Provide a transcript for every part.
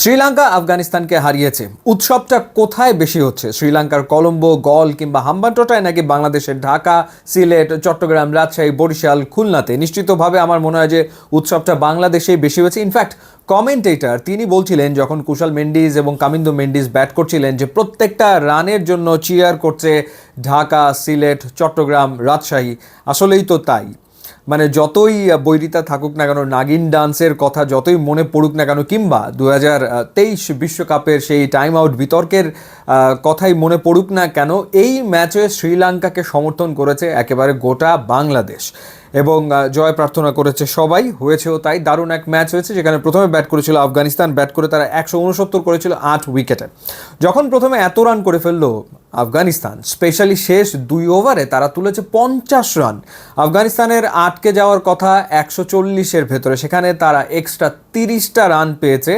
শ্রীলঙ্কা আফগানিস্তানকে হারিয়েছে। উৎসবটা কোথায় বেশি হচ্ছে? শ্রীলঙ্কার কলম্বো, গল কিংবা হাম্বানটোটায়, নাকি বাংলাদেশের ঢাকা, সিলেট, চট্টগ্রাম, রাজশাহী, বরিশাল, খুলনাতে? নিশ্চিতভাবে আমার মনে হয় যে উৎসবটা বাংলাদেশেই বেশি হয়েছে। ইনফ্যাক্ট কমেন্টেটর তিনি বলছিলেন যখন কুশাল মেন্ডিস এবং কামিন্দো মেন্ডিস ব্যাট করছিলেন যে প্রত্যেকটা রানের জন্য চিয়ার করছে ঢাকা, সিলেট, চট্টগ্রাম, রাজশাহী। আসলেই তো তাই। মানে যতই বৈরিতা থাকুক না কেন, নাগিন ডান্সের কথা যতই মনে পড়ুক না কেন, কিংবা 2023 বিশ্বকাপের সেই টাইম আউট বিতর্কের কথাই মনে পড়ুক না কেন, এই ম্যাচে শ্রীলঙ্কাকে সমর্থন করেছে একেবারে গোটা বাংলাদেশ এবং জয় প্রার্থনা করেছে সবাই। হয়েছেও তাই। দারুণ এক ম্যাচ হয়েছে, যেখানে প্রথমে ব্যাট করেছিল আফগানিস্তান। ব্যাট করে তারা 169 করেছিল 8 উইকেটে। যখন প্রথমে এত রান করে ফেললো আফগানিস্তান, স্পেশালি শেষ 2 ওভারে তারা তুলেছে 50 রান। আফগানিস্তানের আটকে যাওয়ার কথা 140-এর ভেতরে, সেখানে তারা এক্সট্রা 30টা রান পেয়েছে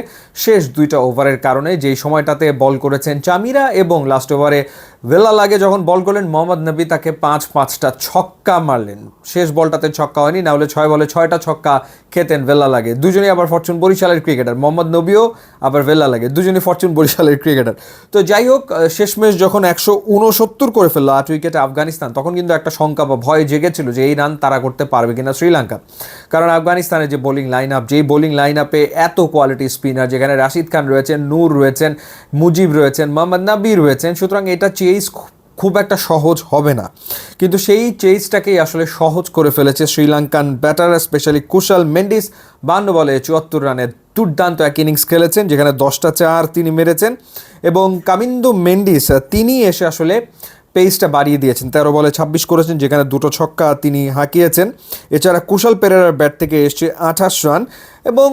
শেষ 2টা ওভারের কারণে, যেই সময়টাতে বল করেছেন চামিরা এবং লাস্ট ওভারে ভেলা লাগে যখন বল করলেন মোহাম্মদ নবী, তাকে 5টা ছক্কা মারলেন। শেষ বলটাতে ছক্কা হয়নি, না হলে 6 বলে 6টা ছক্কা খেতেন ভেলা লাগে। দুজনেই আবার ফরচুন বরিশালের ক্রিকেটার, মোহাম্মদ নবীও আবার ভেলা লাগে, দুজনেই ফরচুন বরিশালের ক্রিকেটার। তো যাই হোক, শেষমেশ যখন 169 করে ফেললো 8 উইকেটে আফগানিস্তান, তখন কিন্তু একটা শঙ্কা বা ভয় জেগেছিল যে এই রান তারা করতে পারবে কিনা শ্রীলঙ্কা। কারণ আফগানিস্তানের যে বোলিং লাইন আপ, যেই বোলিং লাইন আপে এত কোয়ালিটি স্পিনার, যেখানে রাশিদ খান রয়েছেন, নূর রয়েছেন, মুজিব রয়েছেন, মোহাম্মদ নবী রয়েছেন, সুতরাং এটা চেস খুব একটা সহজ হবে না। কিন্তু সেই চেসটাকেই আসলে সহজ করে ফেলেছে শ্রীলঙ্কান ব্যাটার, স্পেশালি কুশাল মেন্ডিস। 52 বলে 74 রানের দুর্দান্ত এক ইনিংস খেলেছেন, যেখানে 10টা 4 তিনি মেরেছেন। এবং কামিন্দো মেন্ডিস তিনি এসে আসলে পেসটা বাড়িয়ে দিয়েছেন, 13 বলে 26 করেছেন, যেখানে 2টো ছক্কা তিনি হাঁকিয়েছেন। এছাড়া কুশাল পেরেরার ব্যাট থেকে এসছে 28 রান। এবং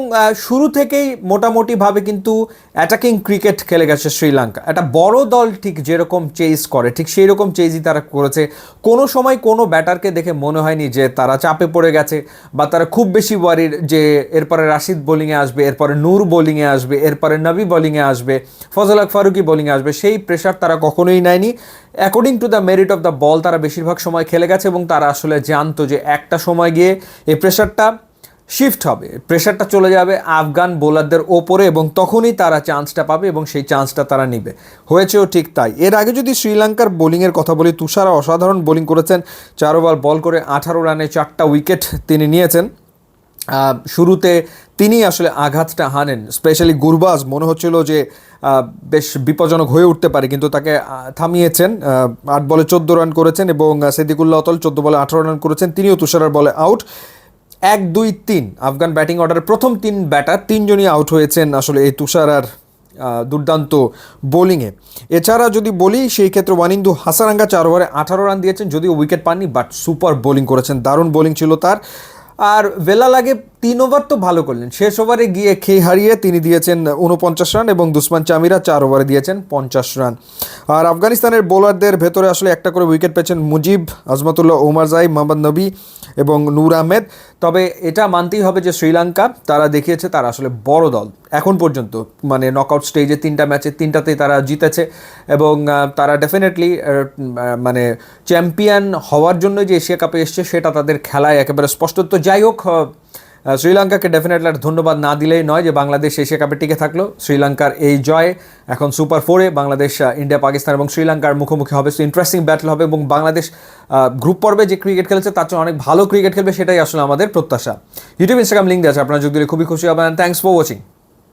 শুরু থেকেই মোটামুটিভাবে কিন্তু অ্যাটাকিং ক্রিকেট খেলে গেছে শ্রীলঙ্কা। একটা বড় দল ঠিক যেরকম চেজ করে, ঠিক সেই রকম চেজই তারা করেছে। কোনো সময় কোনো ব্যাটারকে দেখে মনে হয়নি যে তারা চাপে পড়ে গেছে বা তারা খুব বেশি ওয়ারিড যে এরপরে রাশিদ বোলিংয়ে আসবে, এরপরে নূর বোলিংয়ে আসবে, এরপরে নবী বোলিংয়ে আসবে, ফজল হক ফারুকি বোলিংয়ে আসবে। সেই প্রেশার তারা কখনোই নেয়নি। According to the merit of the ball তারা বেশিরভাগ সময় খেলে গেছে এবং তারা আসলে জানতো যে একটা সময় গিয়ে এই প্রেশারটা শিফট হবে, প্রেশারটা চলে যাবে আফগান বোলারদের ওপরে এবং তখনই তারা চান্সটা পাবে এবং সেই চান্সটা তারা নিবে। হয়েছেও ঠিক তাই। এর আগে যদি শ্রীলঙ্কার বোলিংয়ের কথা বলি, তুষারা অসাধারণ বোলিং করেছেন। 4 ওভার বল করে 18 রানে 4টা উইকেট তিনি নিয়েছেন। শুরুতে তিনি আসলে আঘাতটা হানেন, স্পেশালি গুরবাজ মনে হচ্ছিল যে বেশ বিপজ্জনক হয়ে উঠতে পারে, কিন্তু তাকে থামিয়েছেন। 8 বলে 14 রান করেছেন এবং সিদ্দিকুল্লাহ অতল 14 বলে 18 রান করেছেন, তিনিও তুষারার বলে আউট। 1, 2, 3 আফগান ব্যাটিং অর্ডারের প্রথম 3 ব্যাটার, 3জনই আউট হয়েছেন আসলে এই তুষারার দুর্দান্ত বোলিংয়ে। এছাড়া যদি বলি সেই ক্ষেত্রে ওয়ানিন্দু হাসারাঙ্গা 4 ওভারে 18 রান দিয়েছেন, যদিও উইকেট পাননি, বাট সুপার বোলিং করেছেন, দারুণ বোলিং ছিল তার। আর ভেলা লাগে 3 ওভার তো ভালো করলেন, শেষ ওভারে গিয়ে খেই হারিয়ে তিনি দিয়েছেন 49 রান এবং দুসমান চামিরা 4 ওভারে দিয়েছেন 50 রান। আর আফগানিস্তানের বোলারদের ভেতরে আসলে একটা করে উইকেট পেয়েছেন মুজিব, আজমাতুল্লাহ, ওমার জাই, মোহাম্মদ নবী এবং নূর আহমেদ। তবে এটা মানতেই হবে যে শ্রীলঙ্কা তারা দেখিয়েছে তারা আসলে বড় দল এখন পর্যন্ত, মানে নকআউট স্টেজে 3টা ম্যাচে 3টাতেই তারা জিতেছে এবং তারা ডেফিনেটলি মানে চ্যাম্পিয়ন হওয়ার জন্য যে এশিয়া কাপে এসছে সেটা তাদের খেলায় একেবারে স্পষ্ট। তো যাই হোক, শ্রীলঙ্কাকে ডেফিনেটলি ধন্যবাদ না দিলেই নয় যে বাংলাদেশ এশিয়া কাপে টিকে থাকলো। শ্রীলঙ্কার এই জয় এখন সুপার 4-এ বাংলাদেশ, ইন্ডিয়া, পাকিস্তান এবং শ্রীলঙ্কার মুখোমুখি হবে। সো ইন্টারেস্টিং ব্যাটল হবে এবং বাংলাদেশ গ্রুপ পর্বে যে ক্রিকেট খেলেছে তার চেয়ে অনেক ভালো ক্রিকেট খেলবে, সেটাই আসলে আমাদের প্রত্যাশা। ইউটিউব, ইনস্টাগ্রাম লিঙ্ক দেওয়া আছে, আপনারা যোগ দিলে খুবই খুশি হবেন। Thanks for watching.